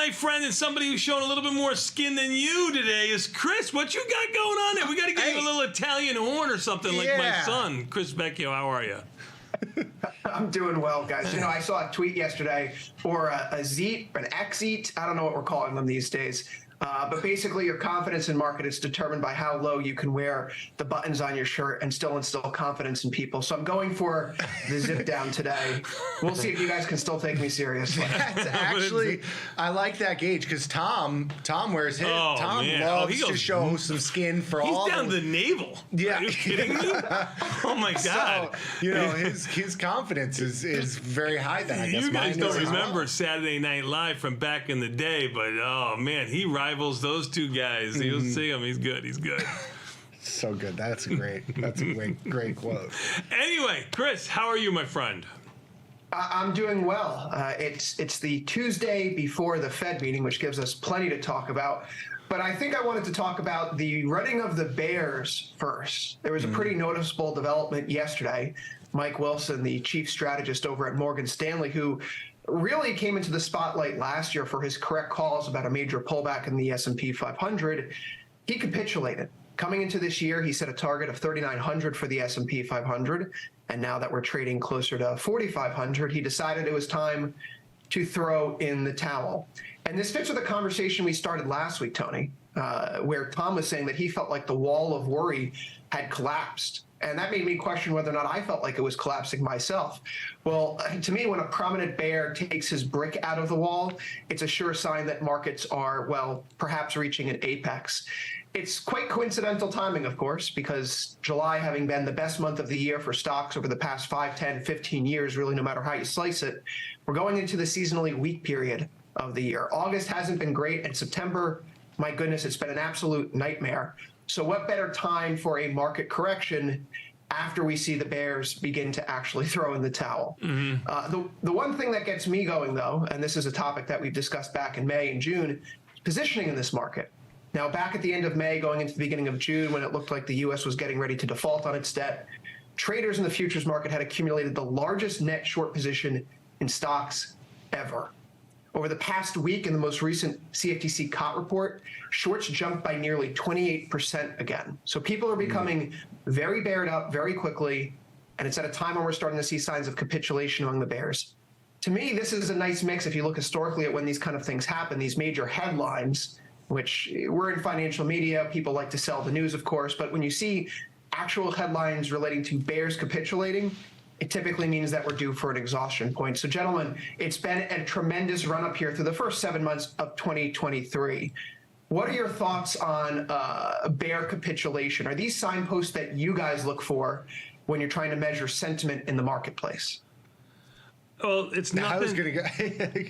my friend, and somebody who's showing a little bit more skin than you today is Chris. What you got going on there? We got to give you a little Italian horn or something like my son. Chris Vecchio, how are you? I'm doing well, guys. You know, I saw a tweet yesterday, or a zeet, an X-eat. I don't know what we're calling them these days. But basically, your confidence in market is determined by how low you can wear the buttons on your shirt and still instill confidence in people. So I'm going for the zip down today. We'll see if you guys can still take me seriously. That's actually, I like that gauge because Tom wears his. Tom loves to show some skin for all. He's down to the navel. Yeah. Are you kidding me? Oh my God. So, you know, his confidence is very high. Then I guess you guys don't remember Saturday Night Live from back in the day, but oh man, he rivals those two guys. You'll see him. He's good. He's good. So good. That's great. That's a great quote. Anyway, Chris, how are you, my friend? I'm doing well. It's the Tuesday before the Fed meeting, which gives us plenty to talk about. But I think I wanted to talk about the running of the bears first. There was a pretty noticeable development yesterday. Mike Wilson, the chief strategist over at Morgan Stanley, who really came into the spotlight last year for his correct calls about a major pullback in the S&P 500, he capitulated. Coming into this year, he set a target of 3,900 for the S&P 500, and now that we're trading closer to 4,500, he decided it was time to throw in the towel. And this fits with a conversation we started last week, Tony, where Tom was saying that he felt like the wall of worry had collapsed. And that made me question whether or not I felt like it was collapsing myself. Well, to me, when a prominent bear takes his brick out of the wall, it's a sure sign that markets are, well, perhaps reaching an apex. It's quite coincidental timing, of course, because July having been the best month of the year for stocks over the past 5, 10, 15 years, really no matter how you slice it, we're going into the seasonally weak period of the year. August hasn't been great, and September, my goodness, it's been an absolute nightmare. So what better time for a market correction after we see the bears begin to actually throw in the towel? The one thing that gets me going, though, and this is a topic that we've discussed back in May and June, positioning in this market. Now, back at the end of May, going into the beginning of June, when it looked like the U.S. was getting ready to default on its debt, traders in the futures market had accumulated the largest net short position in stocks ever. Over the past week, in the most recent CFTC COT report, shorts jumped by nearly 28% again. So people are becoming very bared up very quickly, and it's at a time when we're starting to see signs of capitulation among the bears. To me, this is a nice mix if you look historically at when these kind of things happen, these major headlines, which we're in financial media, people like to sell the news, of course, but when you see actual headlines relating to bears capitulating, it typically means that we're due for an exhaustion point. So, gentlemen, it's been a tremendous run up here through the first 7 months of 2023. What are your thoughts on bear capitulation? Are these signposts that you guys look for when you're trying to measure sentiment in the marketplace? Well, it's nothing. I was gonna go.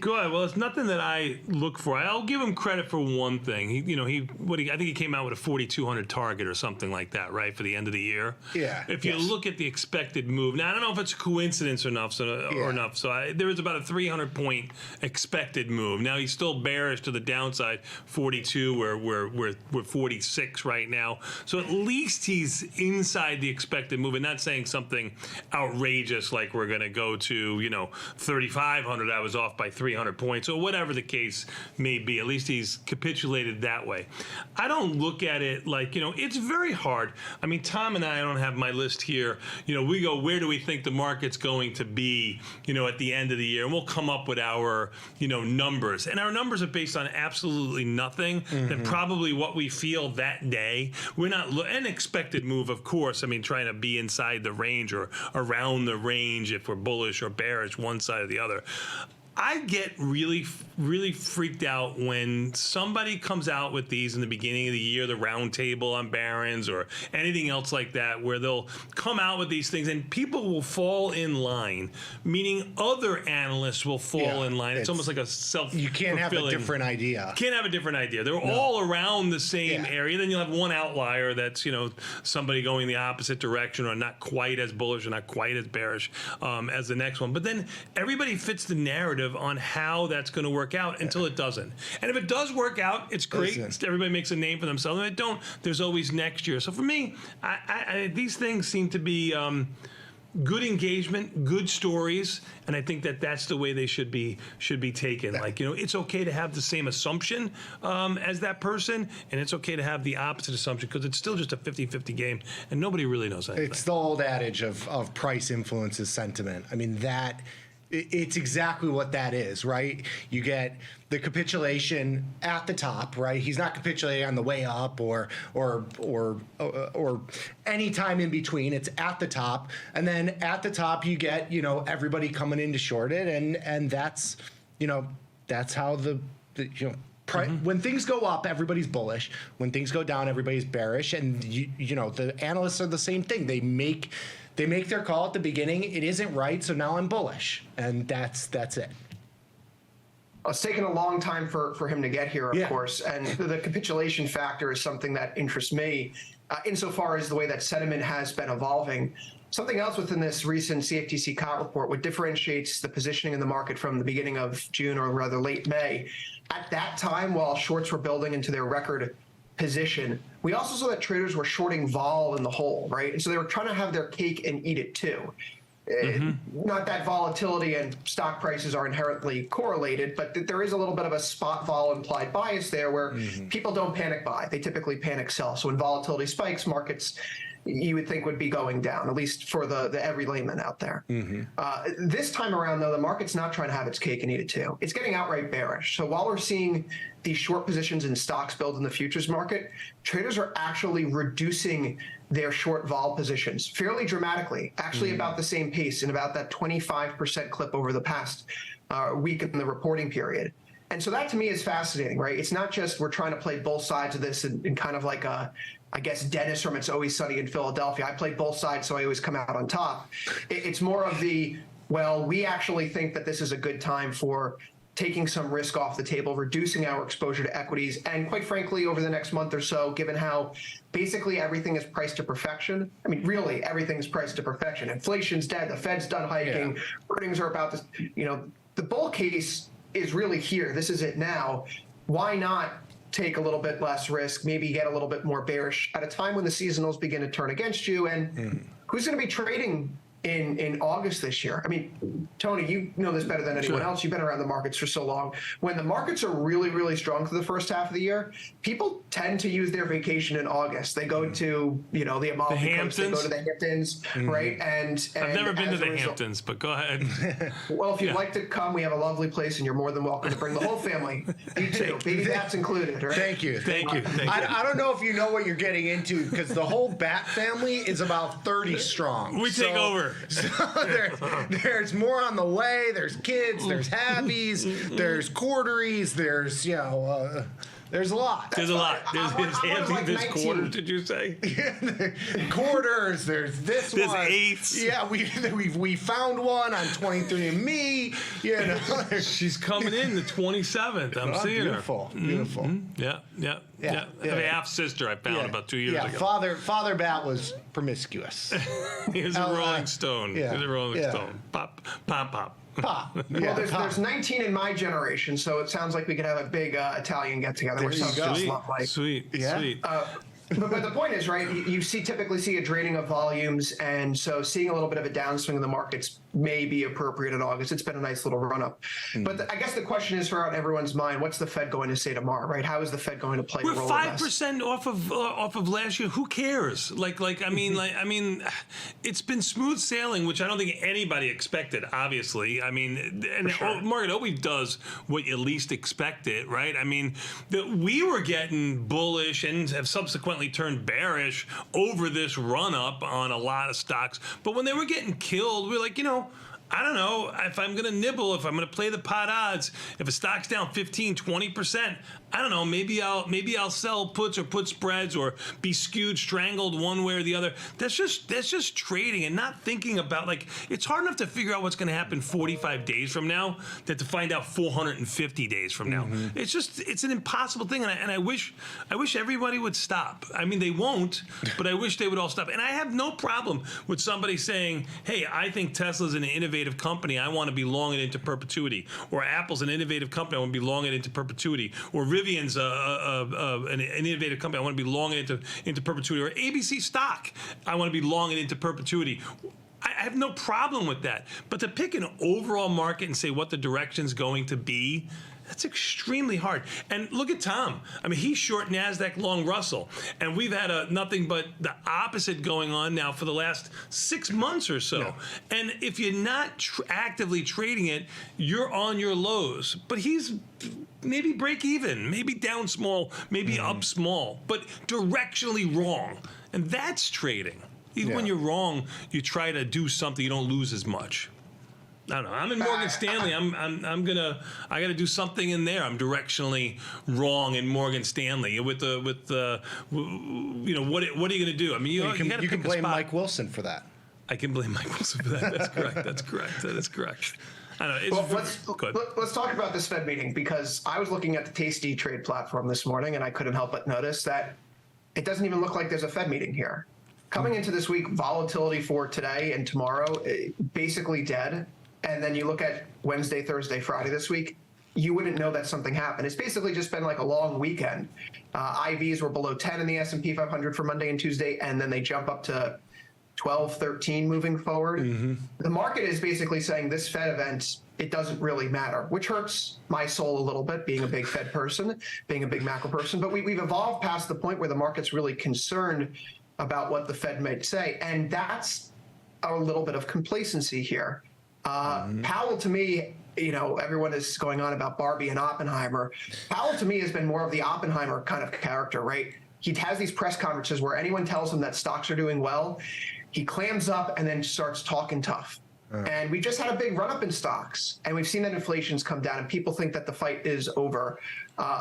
Go ahead. Well, it's nothing that I look for. I'll give him credit for one thing. I think he came out with a 4,200 target or something like that, right, for the end of the year. Yeah. If you look at the expected move, now I don't know if it's a coincidence or enough. There was about a 300-point expected move. Now he's still bearish to the downside, 42. We're 46 right now. So at least he's inside the expected move, and not saying something outrageous like we're going to go to 3,500, I was off by 300 points, or whatever the case may be. At least he's capitulated that way. I don't look at it like, it's very hard. I mean, Tom and I don't have my list here. We go, where do we think the market's going to be, at the end of the year? And we'll come up with our, numbers. And our numbers are based on absolutely nothing than probably what we feel that day. We're not, an expected move, of course. I mean, trying to be inside the range or around the range if we're bullish or bearish, one side or the other. I get really, really freaked out when somebody comes out with these in the beginning of the year, the round table on Barron's or anything else like that, where they'll come out with these things and people will fall in line, meaning other analysts will fall in line. It's almost like a self-fulfilling. You can't have a different idea. Can't have a different idea. They're all around the same area. Then you'll have one outlier that's, somebody going the opposite direction or not quite as bullish or not quite as bearish as the next one. But then everybody fits the narrative on how that's going to work out until it doesn't. And if it does work out, it's great. Everybody makes a name for themselves. And if it don't, there's always next year. So for me, these things seem to be good engagement, good stories, and I think that that's the way they should be taken. Like, it's okay to have the same assumption as that person, and it's okay to have the opposite assumption, because it's still just a 50-50 game, and nobody really knows anything. It's the old adage of price influences sentiment. I mean, it's exactly what that is, right? You get the capitulation at the top, right? He's not capitulating on the way up or any time in between. It's at the top, and then at the top you get everybody coming in to short it, and that's how the when things go up, everybody's bullish. When things go down, everybody's bearish. And the analysts are the same thing. They make their call at the beginning. It isn't right, so now I'm bullish, and that's it. It's taken a long time for him to get here, of course, and the capitulation factor is something that interests me insofar as the way that sentiment has been evolving. Something else within this recent CFTC COT report, what differentiates the positioning in the market from the beginning of June, or rather late May, at that time, while shorts were building into their record position, we also saw that traders were shorting vol in the whole, right? And so they were trying to have their cake and eat it too. Not that volatility and stock prices are inherently correlated, but there is a little bit of a spot vol implied bias there where people don't panic buy. They typically panic sell. So when volatility spikes, markets you would think would be going down, at least for the every layman out there. This time around, though, the market's not trying to have its cake and eat it too. It's getting outright bearish. So while we're seeing these short positions in stocks build in the futures market, traders are actually reducing their short vol positions fairly dramatically, actually about the same pace, in about that 25% clip over the past week in the reporting period. And so that to me is fascinating, right? It's not just we're trying to play both sides of this in kind of like I guess Dennis from It's Always Sunny in Philadelphia. I play both sides, so I always come out on top. It's more of we actually think that this is a good time for taking some risk off the table, reducing our exposure to equities, and quite frankly, over the next month or so, given how basically everything is priced to perfection. I mean, really, everything is priced to perfection. Inflation's dead. The Fed's done hiking. Earnings are about to, the bull case is really here. This is it now. Why not take a little bit less risk, maybe get a little bit more bearish at a time when the seasonals begin to turn against you? And who's going to be trading in August this year? I mean, Tony, you know this better than anyone else. You've been around the markets for so long. When the markets are really, really strong for the first half of the year, people tend to use their vacation in August. They go to, the Amalfi Coast, they go to the Hamptons, right? And I've never been to the Hamptons, but go ahead. Well, if you'd like to come, we have a lovely place, and you're more than welcome to bring the whole family. You too. Baby Bat's included, right? Thank you. I don't know if you know what you're getting into, because the whole Bat family is about 30 strong. We take over. So there's more on the way. There's kids. There's habbies. There's quarteries. There's there's a lot. There's a lot. There's quarters. Did you say? Quarters. There's this one. There's eighths. Yeah, we found one on 23andMe. She's coming in the 27th. I'm seeing beautiful, her. Beautiful. Yeah. I have a half sister I found about 2 years ago. Father Bat was promiscuous. He was a Rolling Stone. Yeah. He was a Rolling Stone. Pop. Well, there's 19 in my generation, so it sounds like we could have a big Italian get-together. There you go. Sweet. But the point is, right, you typically see a draining of volumes, and so seeing a little bit of a downswing in the markets may be appropriate in August. It's been a nice little run-up. But I guess the question is, for everyone's mind, what's the Fed going to say tomorrow, right? How is the Fed going to play We're a role 5% off of last year. Who cares? I mean, it's been smooth sailing, which I don't think anybody expected, obviously. I mean, and market always does what you least expect it, right? I mean, we were getting bullish and have subsequently turned bearish over this run-up on a lot of stocks. But when they were getting killed, we were like, I don't know if I'm going to nibble, if I'm going to play the pot odds. If a stock's down 15, 20%, I don't know. Maybe I'll sell puts or put spreads or be skewed, strangled one way or the other. That's just trading and not thinking about, it's hard enough to figure out what's going to happen 45 days from now than to find out 450 days from now. It's an impossible thing, and I wish everybody would stop. I mean, they won't, but I wish they would all stop. And I have no problem with somebody saying, "Hey, I think Tesla's an innovative company. I want to be long it into perpetuity," or Apple's an innovative company. I want to be long it into perpetuity, or Rivian's an innovative company. I want to be long it into perpetuity, or ABC stock. I want to be long it into perpetuity. I have no problem with that. But to pick an overall market and say what the direction's going to be, that's extremely hard. And look at Tom. I mean, he's short NASDAQ, long Russell. And we've had nothing but the opposite going on now for the last 6 months or so. Yeah. And if you're not actively trading it, you're on your lows. But he's maybe break even, maybe down small, maybe up small, but directionally wrong. And that's trading. Even when you're wrong, you try to do something, you don't lose as much. I don't know. I'm in Morgan Stanley. I got to do something in there. I'm directionally wrong in Morgan Stanley with the you know, what are you going to do? I mean, you can blame Mike Wilson for that. I can blame Mike Wilson for that. That's correct. That's correct. That is correct. I don't know. Let's talk about this Fed meeting, because I was looking at the Tasty trade platform this morning and I couldn't help but notice that it doesn't even look like there's a Fed meeting here. Coming into this week, volatility for today and tomorrow, basically dead. And then you look at Wednesday, Thursday, Friday this week, you wouldn't know that something happened. It's basically just been like a long weekend. IVs were below 10 in the S&P 500 for Monday and Tuesday, and then they jump up to 12, 13 moving forward. The market is basically saying this Fed event, it doesn't really matter, which hurts my soul a little bit, being a big Fed person, being a big macro person. But we've evolved past the point where the market's really concerned about what the Fed might say. And that's a little bit of complacency here. Powell, to me, you know, everyone is going on about Barbie and Oppenheimer. Powell, to me, has been more of the Oppenheimer kind of character, right? He has these press conferences where anyone tells him that stocks are doing well, he clams up and then starts talking tough. And we just had a big run up in stocks, and we've seen that inflation's come down, and people think that the fight is over.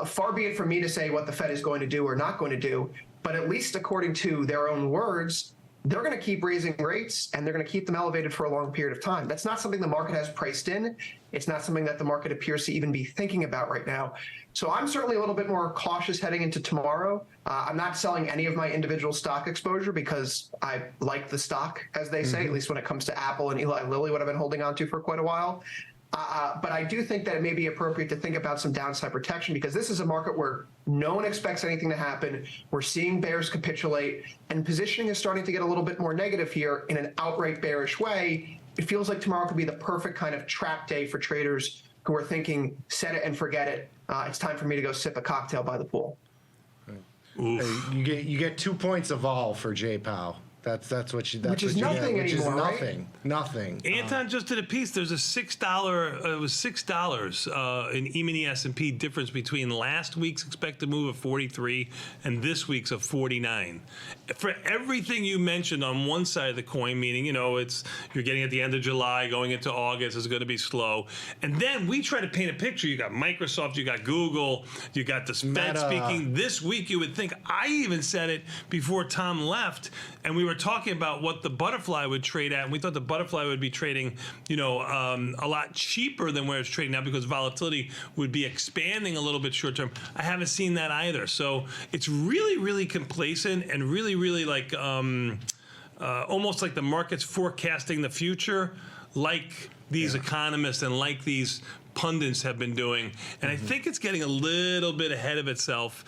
Far be it from me to say what the Fed is going to do or not going to do, but at least according to their own words, they're going to keep raising rates, and they're going to keep them elevated for a long period of time. That's not something the market has priced in. It's not something that the market appears to even be thinking about right now. So I'm certainly a little bit more cautious heading into tomorrow. I'm not selling any of my individual stock exposure because I like the stock, as they say, at least when it comes to Apple and Eli Lilly, what I've been holding on to for quite a while. But I do think that it may be appropriate to think about some downside protection, because this is a market where no one expects anything to happen. We're seeing bears capitulate, and positioning is starting to get a little bit more negative here in an outright bearish way. It feels like tomorrow could be the perfect kind of trap day for traders who are thinking, set it and forget it. It's time for me to go sip a cocktail by the pool. You get 2 points of vol for Jay Powell. That's what you. That's which is what you nothing get, which anymore, is right? Nothing. Anton just did a piece. There's a $6. It was $6 in E-mini S&P difference between last week's expected move of 43 and this week's of 49. For everything you mentioned on one side of the coin, meaning, you know, you're getting at the end of July, going into August, is going to be slow, and then we try to paint a picture. You got Microsoft, you got Google, you got the Fed speaking this week. You would think, I even said it before Tom left, and we were talking about what the butterfly would trade at, and we thought the butterfly would be trading, you know, a lot cheaper than where it's trading now, because volatility would be expanding a little bit short term. I haven't seen that either. So it's really, really complacent, and really, really like almost like the market's forecasting the future, like these economists and like these pundits have been doing. And I think it's getting a little bit ahead of itself.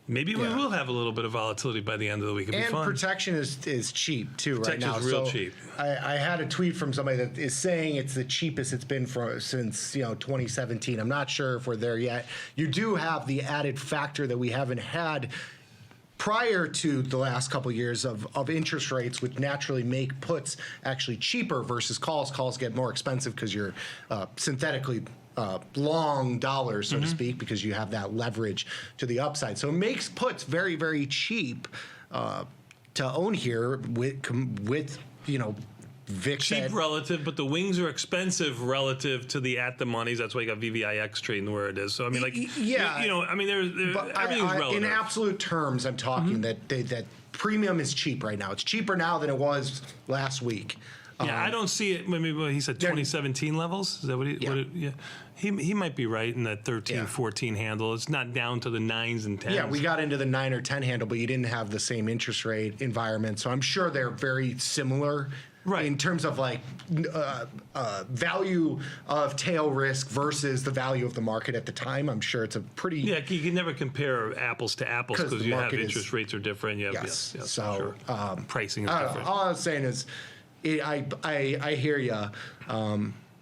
Maybe we will have a little bit of volatility by the end of the week. It'd be fun. Protection is cheap too right now. Protection's real cheap. I had a tweet from somebody that is saying it's the cheapest it's been since 2017. I'm not sure if we're there yet. You do have the added factor that we haven't had prior to the last couple of years of interest rates, which naturally make puts actually cheaper versus calls. Calls get more expensive because you're synthetically long dollars, so to speak, because you have that leverage to the upside. So it makes puts very, very cheap to own here with VIX cheap relative, but the wings are expensive relative to the at the monies. That's why you got VVIX trading where it is. So I mean, like, I mean, everything's relative. In absolute terms, I'm talking that premium is cheap right now. It's cheaper now than it was last week. Yeah, I don't see it. Maybe he said 2017 levels. Is that what he? He might be right in that 13, 14 handle. It's not down to the 9s and 10s. Yeah, we got into the 9 or 10 handle, but you didn't have the same interest rate environment. So I'm sure they're very similar. Right. In terms of like value of tail risk versus the value of the market at the time, I'm sure it's a pretty... Yeah, you can never compare apples to apples because you have interest rates are different. You have, so pricing is different. All I was saying is I hear you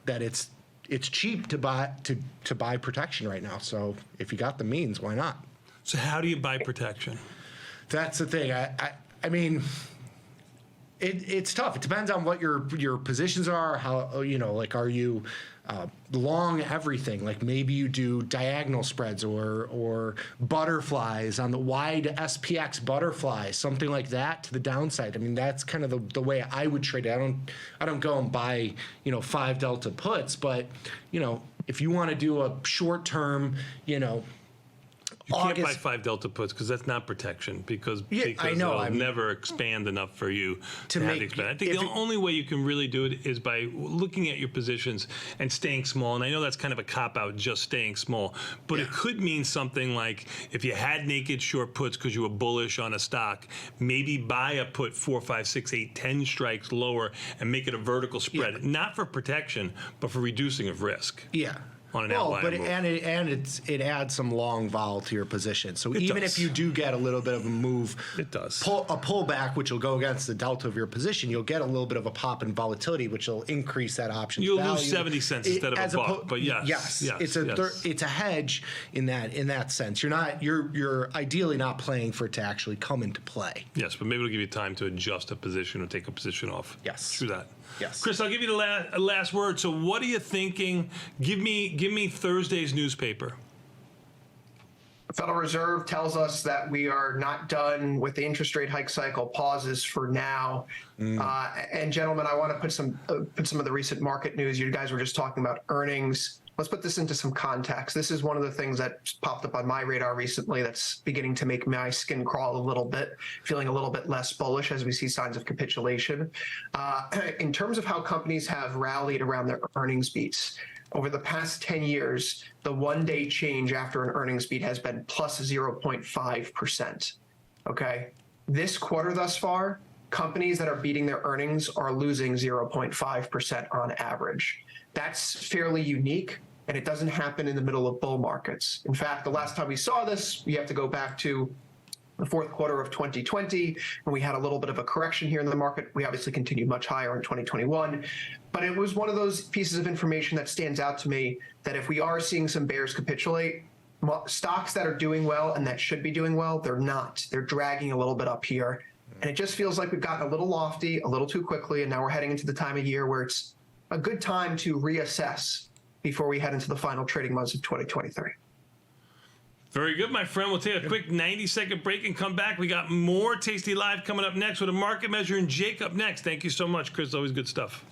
that it's cheap to buy protection right now. So if you got the means, why not? So how do you buy protection? That's the thing. I mean, it's tough. It depends on what your positions are. How, like, are you long everything? Like, maybe you do diagonal spreads or butterflies on the wide SPX butterfly, something like that to the downside. I mean, that's kind of the way I would trade it. I don't go and buy 5 delta puts, but if you want to do a short term, You can't buy 5 delta puts because that's not protection because I know, it'll never expand enough for you to have the expand. I think the only way you can really do it is by looking at your positions and staying small. And I know that's kind of a cop-out, just staying small. But it could mean something like if you had naked short puts because you were bullish on a stock, maybe buy a put 4, 5, 6, 8, 10 strikes lower and make it a vertical spread. Not for protection, but for reducing of risk. Yeah. On an outlier move. It adds some long vol to your position. So even if you do get a little bit of a move, it does a pullback, which will go against the delta of your position. You'll get a little bit of a pop in volatility, which will increase that option. You'll lose 70 cents instead of a buck. But yes, it's a hedge in that sense. You're ideally not playing for it to actually come into play. Yes, but maybe it'll give you time to adjust a position or take a position off. Yes, through that. Yes. Chris, I'll give you the last word. So what are you thinking? Give me Thursday's newspaper. The Federal Reserve tells us that we are not done with the interest rate hike cycle, pauses for now. And gentlemen, I want to put some of the recent market news. You guys were just talking about earnings. Let's put this into some context. This is one of the things that popped up on my radar recently that's beginning to make my skin crawl a little bit, feeling a little bit less bullish as we see signs of capitulation. In terms of how companies have rallied around their earnings beats, over the past 10 years, the one-day change after an earnings beat has been plus 0.5%. Okay? This quarter thus far, companies that are beating their earnings are losing 0.5% on average. That's fairly unique, and it doesn't happen in the middle of bull markets. In fact, the last time we saw this, we have to go back to the fourth quarter of 2020, when we had a little bit of a correction here in the market. We obviously continued much higher in 2021, but it was one of those pieces of information that stands out to me that if we are seeing some bears capitulate, stocks that are doing well and that should be doing well, they're not. They're dragging a little bit up here. And it just feels like we've gotten a little lofty, a little too quickly, and now we're heading into the time of year where it's a good time to reassess before we head into the final trading months of 2023. Very good, my friend. We'll take a quick 90-second break and come back. We got more Tasty Live coming up next with a market measure and Jake up next. Thank you so much, Chris. Always good stuff.